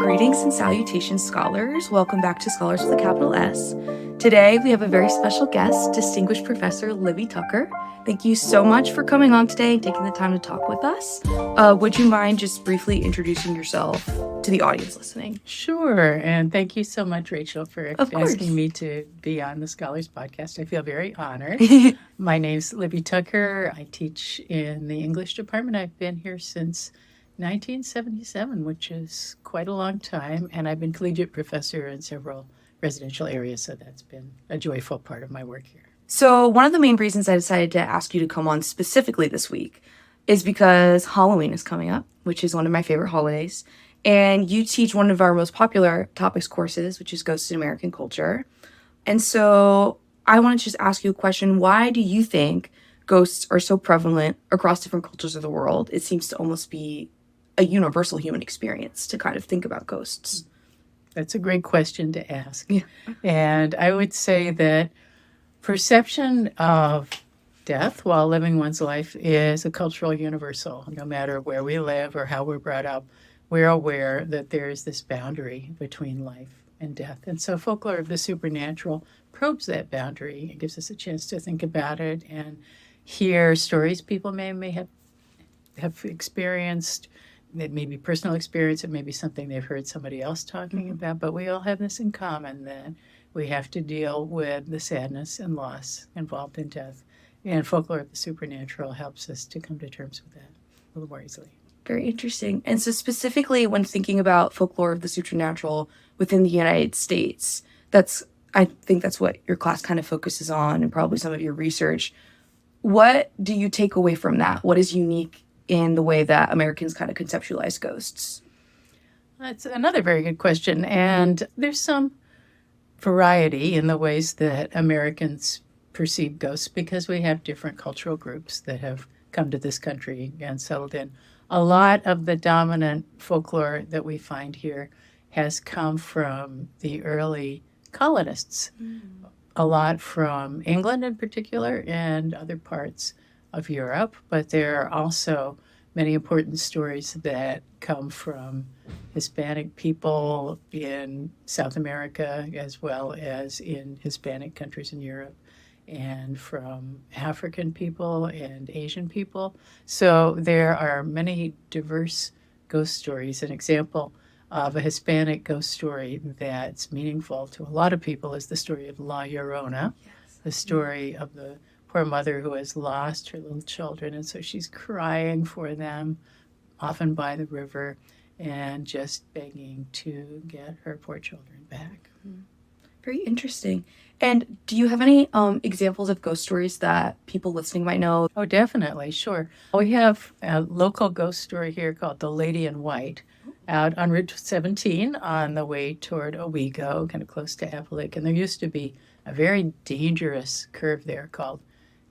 Greetings and salutations, scholars. Welcome back to Scholars with a capital S. Today, we have a very special guest, distinguished Professor Libby Tucker. Thank you so much for coming on today and taking the time to talk with us. Would you mind just briefly introducing yourself to the audience listening? Sure, and thank you so much, Rachel, for asking me to be on the Scholars Podcast. I feel very honored. My name's Libby Tucker. I teach in the English department. I've been here since 1977, which is quite a long time, and I've been collegiate professor in several residential areas, so that's been a joyful part of my work here. So one of the main reasons I decided to ask you to come on specifically this week is because Halloween is coming up, which is one of my favorite holidays, and you teach one of our most popular topics courses, which is Ghosts in American Culture. And so I want to just ask you a question. Why do you think ghosts are so prevalent across different cultures of the world? It seems to almost be a universal human experience to kind of think about ghosts. That's a great question to ask. Yeah. And I would say that perception of death while living one's life is a cultural universal. No matter where we live or how we're brought up, we're aware that there is this boundary between life and death. And so folklore of the supernatural probes that boundary. It gives us a chance to think about it and hear stories people may have experienced. It may be personal experience, it may be something they've heard somebody else talking about, but we all have this in common, that we have to deal with the sadness and loss involved in death. And folklore of the supernatural helps us to come to terms with that a little more easily. Very interesting. And so specifically when thinking about folklore of the supernatural within the United States, I think that's what your class kind of focuses on and probably some of your research. What do you take away from that? What is unique in the way that Americans kind of conceptualize ghosts? That's another very good question. And there's some variety in the ways that Americans perceive ghosts because we have different cultural groups that have come to this country and settled in. A lot of the dominant folklore that we find here has come from the early colonists, a lot from England in particular and other parts of Europe, but there are also many important stories that come from Hispanic people in South America as well as in Hispanic countries in Europe, and from African people and Asian people. So there are many diverse ghost stories. An example of a Hispanic ghost story that's meaningful to a lot of people is the story of La Llorona, the story of the poor mother who has lost her little children, and so she's crying for them, often by the river, and just begging to get her poor children back. Very interesting. And do you have any examples of ghost stories that people listening might know? Oh, definitely, sure. We have a local ghost story here called The Lady in White out on Route 17 on the way toward Owego, kind of close to Appalachia. And there used to be a very dangerous curve there called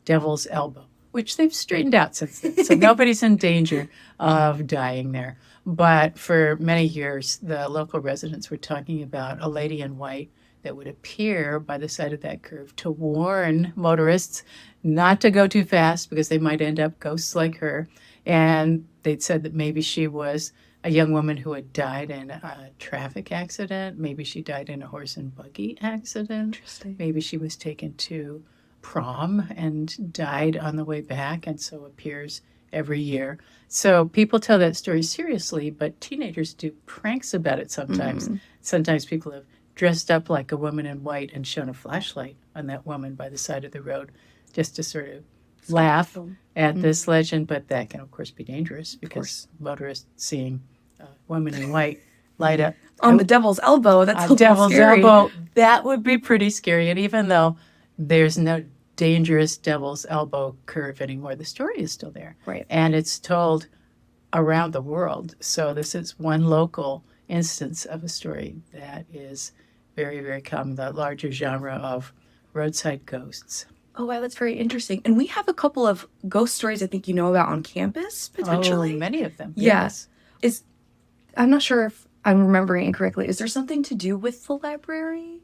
Devil's Elbow, which they've straightened out since then. So nobody's in danger of dying there. But for many years, the local residents were talking about a lady in white that would appear by the side of that curve to warn motorists not to go too fast because they might end up ghosts like her. And they'd said that maybe she was a young woman who had died in a traffic accident. Maybe she died in a horse and buggy accident. Interesting. Maybe she was taken to prom and died on the way back and so appears every year. So people tell that story seriously, but teenagers do pranks about it sometimes. Sometimes people have dressed up like a woman in white and shown a flashlight on that woman by the side of the road just to sort of laugh at this legend. But that can, of course, be dangerous because motorists seeing a woman in white light up on the Devil's Elbow, that's a Devil's scary. Elbow, that would be pretty scary. And even though there's no dangerous Devil's Elbow curve anymore, the story is still there. Right. And it's told around the world. So this is one local instance of a story that is very, very common, the larger genre of roadside ghosts. Oh, wow, that's very interesting. And we have a couple of ghost stories I think you know about on campus, potentially. Oh, many of them. Yes. I'm not sure if I'm remembering incorrectly. Is there something to do with the library?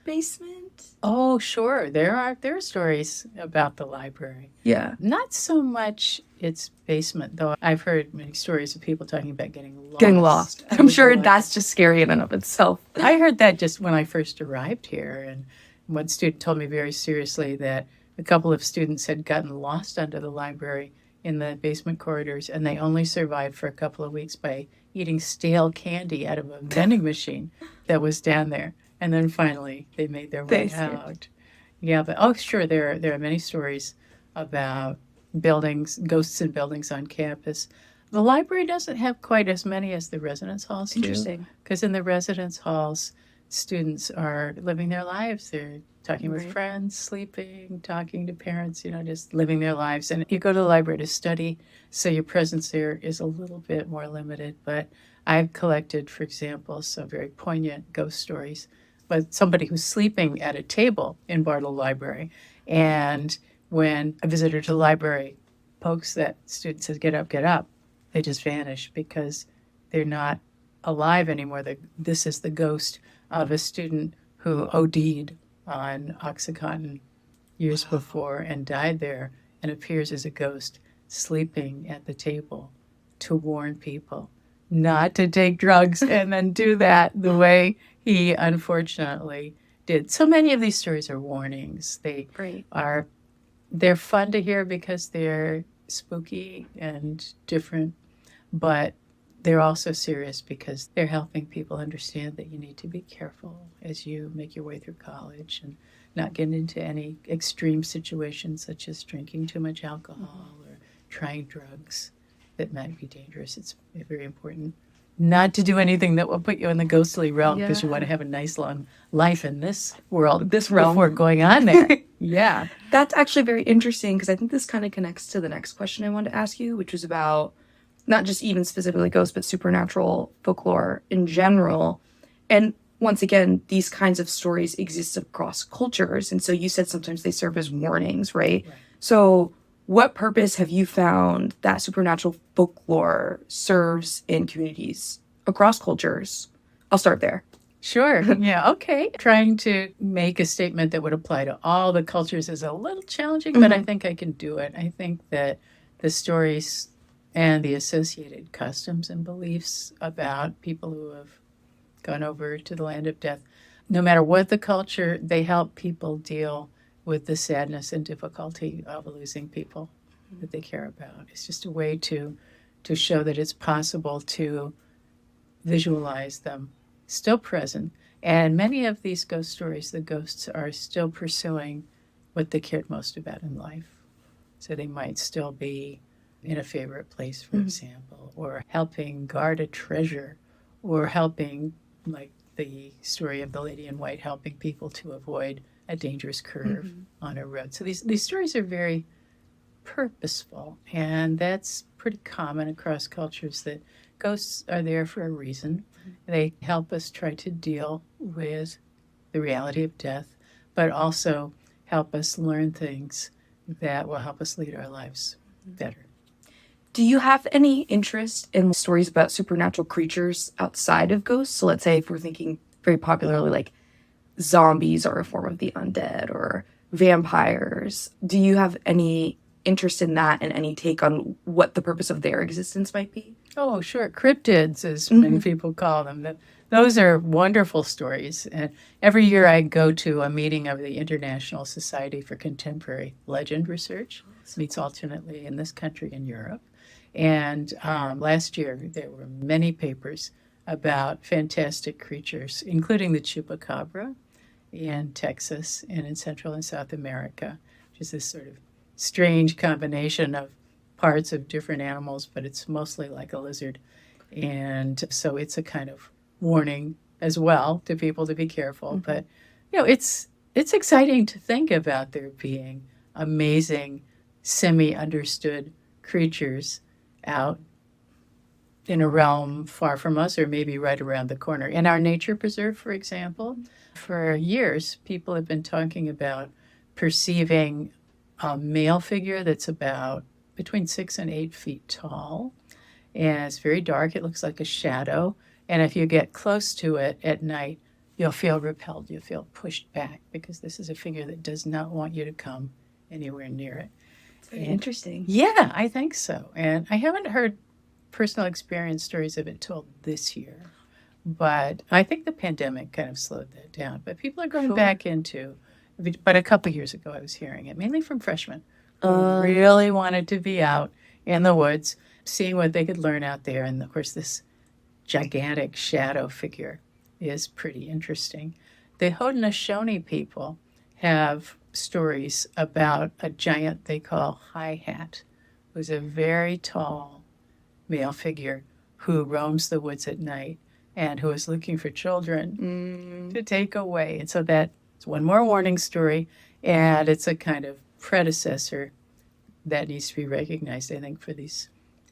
basement? Oh, sure. There are stories about the library. Yeah. Not so much its basement, though. I've heard many stories of people talking about getting lost. Getting lost. I'm under the sure library. that's just scary in and of itself. I heard that just when I first arrived here, and one student told me very seriously that a couple of students had gotten lost under the library in the basement corridors, and they only survived for a couple of weeks by eating stale candy out of a vending machine that was down there. And then finally, they made their way out. Yeah, but oh, sure, there are many stories about buildings, ghosts in buildings on campus. The library doesn't have quite as many as the residence halls do. Interesting. Because in the residence halls, students are living their lives. They're talking with friends, sleeping, talking to parents, just living their lives. And you go to the library to study, so your presence there is a little bit more limited. But I've collected, for example, some very poignant ghost stories. But somebody who's sleeping at a table in Bartle Library, and when a visitor to the library pokes that student, says, get up, they just vanish because they're not alive anymore. This is the ghost of a student who OD'd on Oxycontin years before and died there, and appears as a ghost sleeping at the table to warn people not to take drugs and then do that the way he unfortunately did. So many of these stories are warnings. They're fun to hear because they're spooky and different, but they're also serious because they're helping people understand that you need to be careful as you make your way through college and not get into any extreme situations such as drinking too much alcohol or trying drugs that might be dangerous. It's very important not to do anything that will put you in the ghostly realm because you want to have a nice long life in this world, this realm, before going on there. Yeah. That's actually very interesting because I think this kind of connects to the next question I wanted to ask you, which was about not just even specifically ghosts, but supernatural folklore in general. And once again, these kinds of stories exist across cultures. And so you said sometimes they serve as warnings, right? So what purpose have you found that supernatural folklore serves in communities across cultures? I'll start there. Sure. Yeah. Okay. Trying to make a statement that would apply to all the cultures is a little challenging, but I think I can do it. I think that the stories and the associated customs and beliefs about people who have gone over to the land of death, no matter what the culture, they help people deal with the sadness and difficulty of losing people that they care about. It's just a way to show that it's possible to visualize them still present. And many of these ghost stories, the ghosts are still pursuing what they cared most about in life. So they might still be in a favorite place, for example, or helping guard a treasure, or helping, like the story of the lady in white, helping people to avoid a dangerous curve on a road. So these stories are very purposeful, and that's pretty common across cultures, that ghosts are there for a reason. They help us try to deal with the reality of death, but also help us learn things that will help us lead our lives better. Do you have any interest in stories about supernatural creatures outside of ghosts? So let's say if we're thinking very popularly, like zombies are a form of the undead, or vampires. Do you have any interest in that and any take on what the purpose of their existence might be? Oh, sure. Cryptids, as many people call them. Those are wonderful stories. And every year I go to a meeting of the International Society for Contemporary Legend Research. It meets alternately in this country and Europe. And last year there were many papers about fantastic creatures, including the chupacabra in Texas and in Central and South America, which is this sort of strange combination of parts of different animals, but it's mostly like a lizard. And so it's a kind of warning as well to people to be careful. But, it's exciting to think about there being amazing, semi-understood creatures out in a realm far from us, or maybe right around the corner. In our nature preserve, for example, for years, people have been talking about perceiving a male figure that's about between 6 and 8 feet tall. And it's very dark. It looks like a shadow. And if you get close to it at night, you'll feel repelled, you'll feel pushed back because this is a figure that does not want you to come anywhere near it. It's very interesting. Yeah, I think so. And I haven't heard personal experience stories of it told this year, but I think the pandemic kind of slowed that down. But people are going Sure. back into, but a couple of years ago I was hearing it, mainly from freshmen who really wanted to be out in the woods, seeing what they could learn out there. And of course, this gigantic shadow figure is pretty interesting. The Haudenosaunee people have stories about a giant they call High Hat, who's a very tall male figure who roams the woods at night and who is looking for children to take away. And so that's one more warning story, and it's a kind of predecessor that needs to be recognized, I think, for these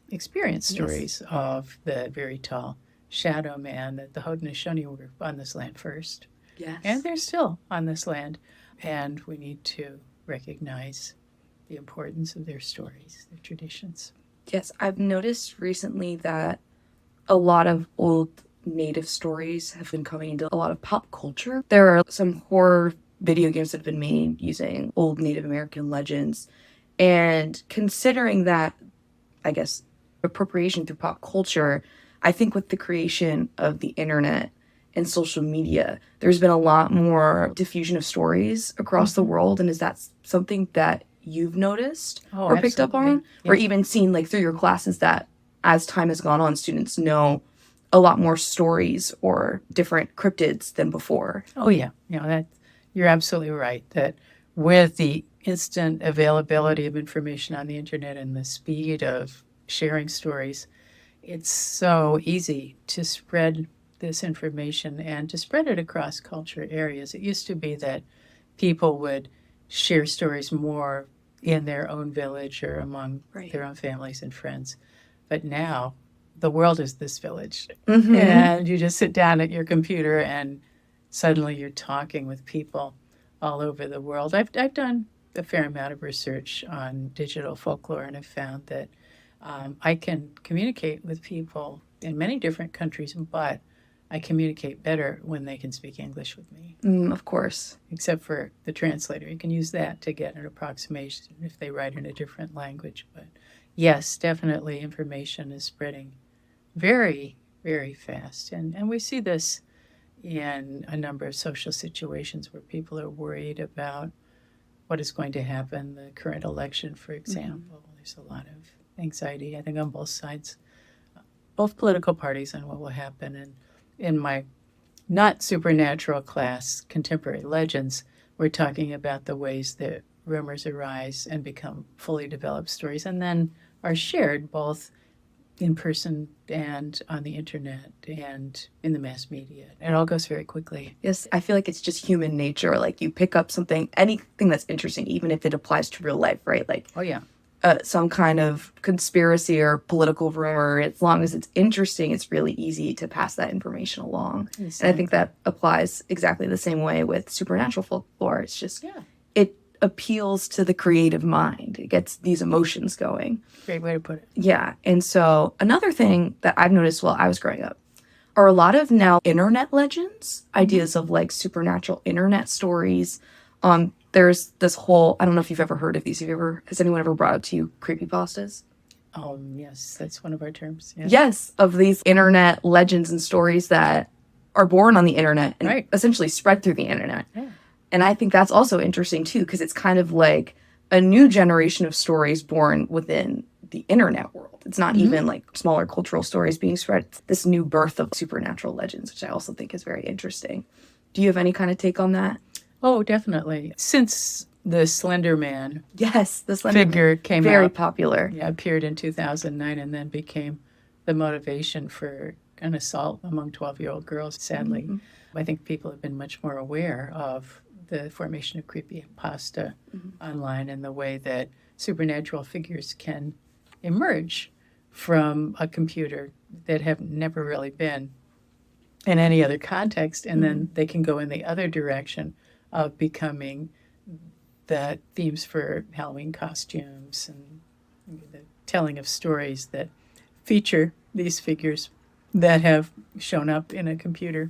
experience stories of the very tall shadow man that the Haudenosaunee were on this land first. Yes. And they're still on this land. And we need to recognize the importance of their stories, their traditions. Yes, I've noticed recently that a lot of old Native stories have been coming into a lot of pop culture. There are some horror video games that have been made using old Native American legends. And considering that, I guess, appropriation through pop culture, I think with the creation of the internet and social media, there's been a lot more diffusion of stories across the world. And is that something that you've noticed or picked up on? Yeah. Or even seen like through your classes that as time has gone on, students know a lot more stories or different cryptids than before? Oh, yeah. That you're absolutely right that with the instant availability of information on the internet and the speed of sharing stories, it's so easy to spread this information and to spread it across culture areas. It used to be that people would share stories more in their own village or among their own families and friends. But now the world is this village. And you just sit down at your computer and suddenly you're talking with people all over the world. I've done a fair amount of research on digital folklore, and I've found that I can communicate with people in many different countries, but I communicate better when they can speak English with me. Of course. Except for the translator. You can use that to get an approximation if they write in a different language. But yes, definitely information is spreading very, very fast. And we see this in a number of social situations where people are worried about what is going to happen. The current election, for example, there's a lot of anxiety, I think, on both sides, both political parties, on what will happen. And in my not supernatural class, Contemporary Legends, we're talking about the ways that rumors arise and become fully developed stories and then are shared both in person and on the internet and in the mass media. It all goes very quickly. Yes, I feel like it's just human nature. Like you pick up something, anything that's interesting, even if it applies to real life, right? Like, oh yeah, some kind of conspiracy or political rumor. As long as it's interesting, it's really easy to pass that information along. Exactly. And I think that applies exactly the same way with supernatural folklore. It's just, it appeals to the creative mind. It gets these emotions going. Great way to put it. Yeah. And so another thing that I've noticed while I was growing up are a lot of now internet legends, ideas of like supernatural internet stories. There's this whole, I don't know if you've ever heard of these. Has anyone ever brought up to you creepypastas? Yes, that's one of our terms. Yes, of these internet legends and stories that are born on the internet and essentially spread through the internet. Yeah. And I think that's also interesting too, because it's kind of like a new generation of stories born within the internet world. It's not even like smaller cultural stories being spread. It's this new birth of supernatural legends, which I also think is very interesting. Do you have any kind of take on that? Oh, definitely. Since the Slender Man the Slender figure came very out, popular. Yeah, appeared in 2009 and then became the motivation for an assault among 12-year-old girls, sadly. I think people have been much more aware of the formation of creepypasta online and the way that supernatural figures can emerge from a computer that have never really been in any other context, and then they can go in the other direction of becoming the themes for Halloween costumes and the telling of stories that feature these figures that have shown up in a computer.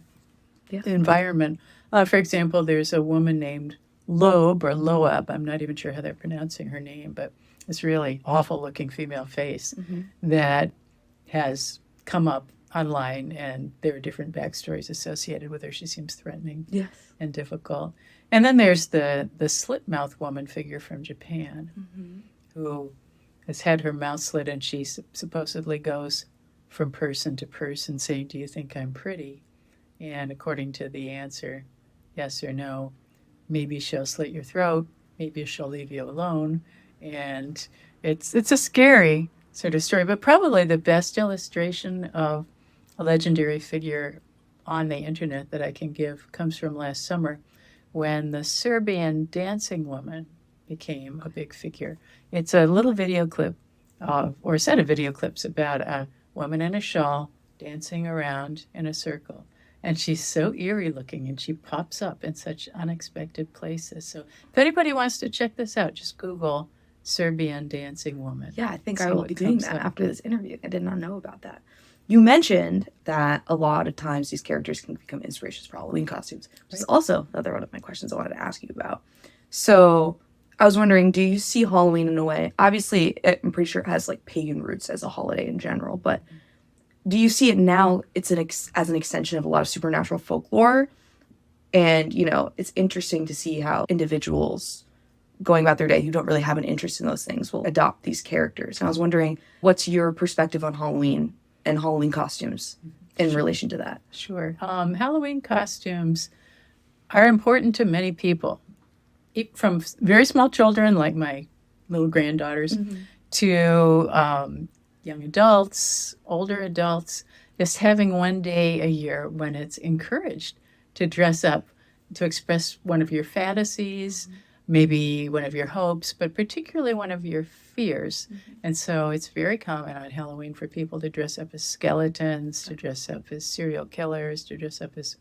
environment. For example, there's a woman named Loeb or Loeb. I'm not even sure how they're pronouncing her name, but this really awful looking female face that has come up online, and there are different backstories associated with her. She seems threatening and difficult. And then there's the slit mouth woman figure from Japan who has had her mouth slit, and she supposedly goes from person to person saying, "Do you think I'm pretty?" And according to the answer, yes or no, maybe she'll slit your throat, maybe she'll leave you alone. And it's a scary sort of story, but probably the best illustration of a legendary figure on the internet that I can give comes from last summer when the Serbian dancing woman became a big figure. It's a little video clip, or a set of video clips about a woman in a shawl dancing around in a circle. And she's so eerie looking, and she pops up in such unexpected places. So if anybody wants to check this out, just Google Serbian dancing woman. Yeah, I think I will be doing that after this interview. I did not know about that. You mentioned that a lot of times these characters can become inspirations for Halloween costumes, which is also another one of my questions I wanted to ask you about. So I was wondering, do you see Halloween in a way? Obviously, I'm pretty sure it has like pagan roots as a holiday in general, but do you see it now? It's as an extension of a lot of supernatural folklore, and it's interesting to see how individuals going about their day who don't really have an interest in those things will adopt these characters. And I was wondering, what's your perspective on Halloween and Halloween costumes in relation to that? Sure. Halloween costumes are important to many people, from very small children like my little granddaughters to young adults, older adults, just having one day a year when it's encouraged to dress up, to express one of your fantasies, maybe one of your hopes, but particularly one of your fears. And so it's very common on Halloween for people to dress up as skeletons, to dress up as serial killers, to dress up as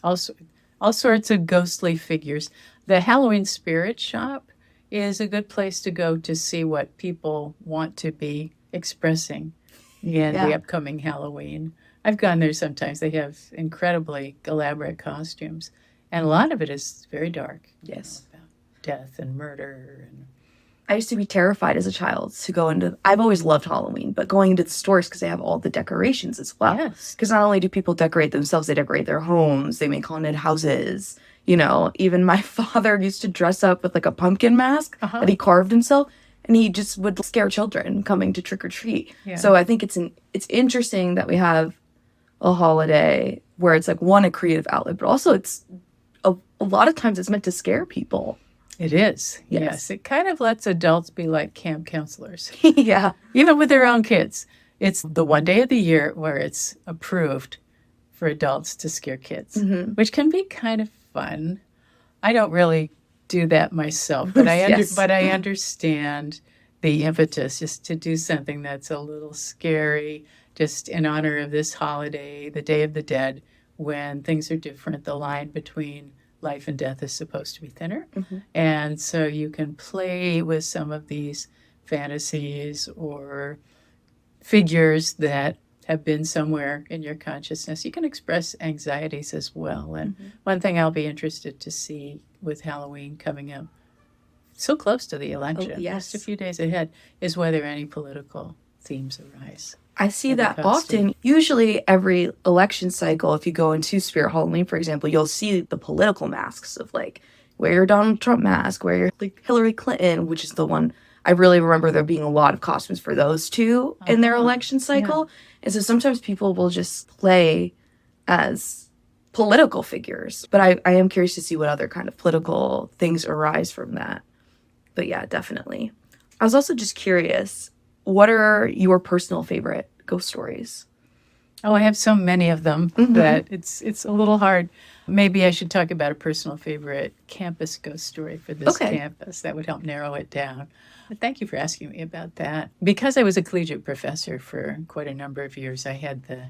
all sorts of ghostly figures. The Halloween Spirit Shop is a good place to go to see what people want to be expressing in the upcoming Halloween. I've gone there sometimes. They have incredibly elaborate costumes, and a lot of it is very dark. Yes. About death and murder. And I used to be terrified as a child to go into, I've always loved Halloween, but going into the stores because they have all the decorations as well. Yes. Because not only do people decorate themselves, they decorate their homes, they make haunted houses. Even my father used to dress up with like a pumpkin mask that he carved himself, and he just would scare children coming to trick or treat. Yeah. So I think it's interesting that we have a holiday where it's like a creative outlet, but also it's a lot of times it's meant to scare people. It is. Yes. It kind of lets adults be like camp counselors. Yeah. Even with their own kids. It's the one day of the year where it's approved for adults to scare kids, which can be kind of fun. I don't really do that myself, but I understand the impetus just to do something that's a little scary, just in honor of this holiday, the Day of the Dead, when things are different. The line between life and death is supposed to be thinner. And so you can play with some of these fantasies or figures that have been somewhere in your consciousness. You can express anxieties as well. And one thing I'll be interested to see with Halloween coming up so close to the election, just a few days ahead, is whether any political themes arise. I see that often. Usually every election cycle, if you go into Spirit Halloween, for example, you'll see the political masks of like, wear your Donald Trump mask, wear your Hillary Clinton, which is the one I really remember there being a lot of costumes for those two in their election cycle. And so sometimes people will just play as political figures. But I am curious to see what other kind of political things arise from that. But yeah, definitely. I was also just curious, what are your personal favorite ghost stories? Oh, I have so many of them that it's a little hard. Maybe I should talk about a personal favorite campus ghost story for this campus. That would help narrow it down. But thank you for asking me about that. Because I was a collegiate professor for quite a number of years, I had the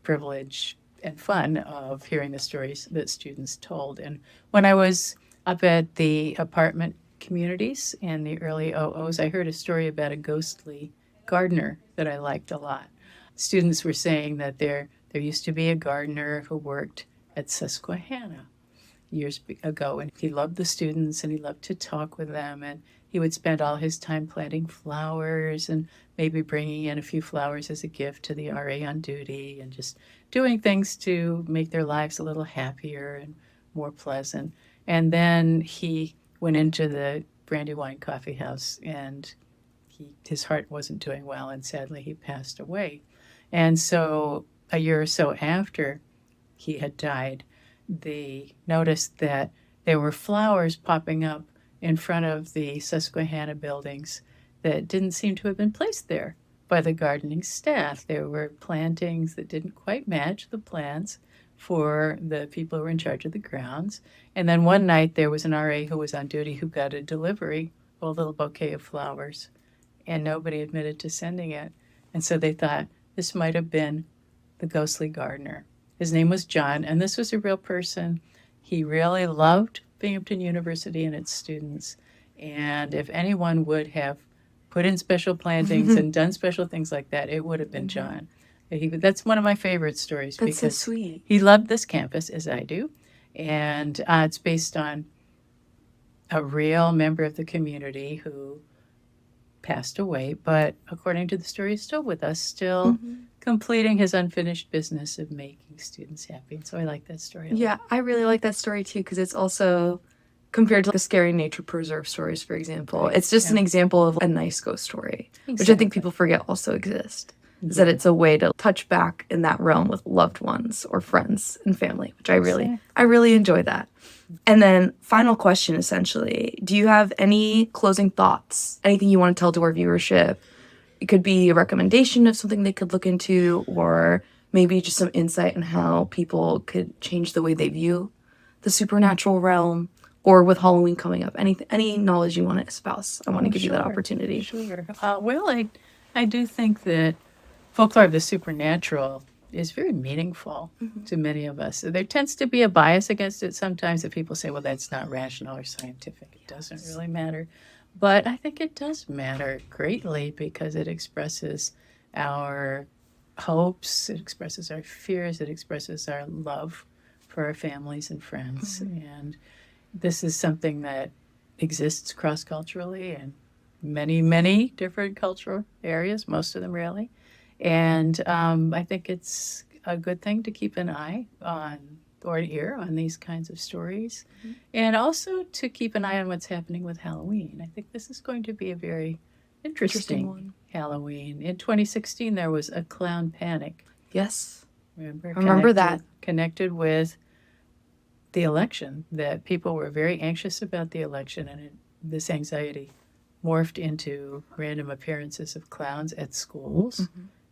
privilege and fun of hearing the stories that students told. And when I was up at the apartment communities in the early OOs, I heard a story about a ghostly gardener that I liked a lot. Students were saying that there used to be a gardener who worked at Susquehanna years ago, and he loved the students and he loved to talk with them, and he would spend all his time planting flowers and maybe bringing in a few flowers as a gift to the RA on duty and just doing things to make their lives a little happier and more pleasant. And then he went into the Brandywine Coffee House, and his heart wasn't doing well, and sadly he passed away. And so a year or so after he had died, they noticed that there were flowers popping up in front of the Susquehanna buildings that didn't seem to have been placed there by the gardening staff. There were plantings that didn't quite match the plans for the people who were in charge of the grounds. And then one night there was an RA who was on duty who got a delivery, a little bouquet of flowers, and nobody admitted to sending it. And so they thought this might have been the ghostly gardener. His name was John, and this was a real person. He really loved Binghamton University and its students. And if anyone would have put in special plantings and done special things like that, it would have been John. That's one of my favorite stories. That's because so sweet. He loved this campus, as I do. And it's based on a real member of the community who passed away, but according to the story, is still with us, still completing his unfinished business of making students happy. And so I like that story a lot. Yeah, I really like that story too, because it's also compared to the scary nature preserve stories, for example. It's just an example of a nice ghost story, which I think people forget also exist. Is that it's a way to touch back in that realm with loved ones or friends and family, which I really enjoy that. And then final question, essentially, do you have any closing thoughts? Anything you want to tell to our viewership? It could be a recommendation of something they could look into, or maybe just some insight on how people could change the way they view the supernatural realm, or with Halloween coming up, any knowledge you want to espouse. I want to give you that opportunity. Sure. Well, I do think that folklore of the supernatural is very meaningful to many of us. There tends to be a bias against it sometimes that people say, well, that's not rational or scientific. It doesn't really matter. But I think it does matter greatly because it expresses our hopes, it expresses our fears, it expresses our love for our families and friends. And this is something that exists cross-culturally in many, many different cultural areas, most of them really. And I think it's a good thing to keep an eye on or an ear on these kinds of stories. And also to keep an eye on what's happening with Halloween. I think this is going to be a very interesting one. Halloween. In 2016, there was a clown panic. Yes. Remember that. Connected with the election, that people were very anxious about the election, and this anxiety morphed into random appearances of clowns at schools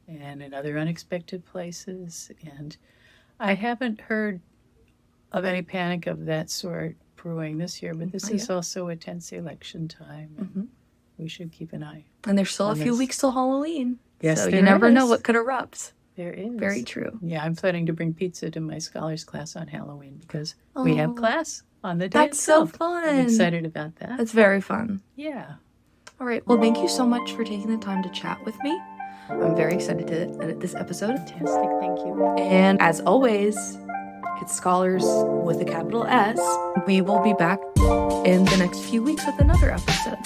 and in other unexpected places. And I haven't heard of any panic of that sort brewing this year, but this is also a tense election time, and we should keep an eye. And there's still a few weeks till Halloween. Yes, so you never know what could erupt. There is. Very true. Yeah, I'm planning to bring pizza to my scholars class on Halloween because we have class on the day That's itself. so fun. I'm excited about that. That's very fun. Yeah. All right. Well, thank you so much for taking the time to chat with me. I'm very excited to edit this episode. Fantastic. Thank you. And as always, it's Scholars with a capital S. We will be back in the next few weeks with another episode.